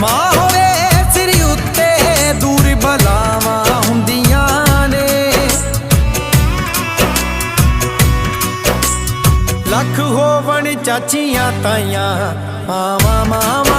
ਮਾਂ ਹੋਵੇ ਸਿਰ ਉੱਤੇ ਦੂਰ ਬਲਾਵਾਂ ਹੁੰਦੀਆਂ ਨੇ। ਲੱਖ ਹੋਵਣ ਚਾਚੀਆਂ ਤਾਈਆਂ, ਮਾਵਾਂ ਮਾਵਾਂ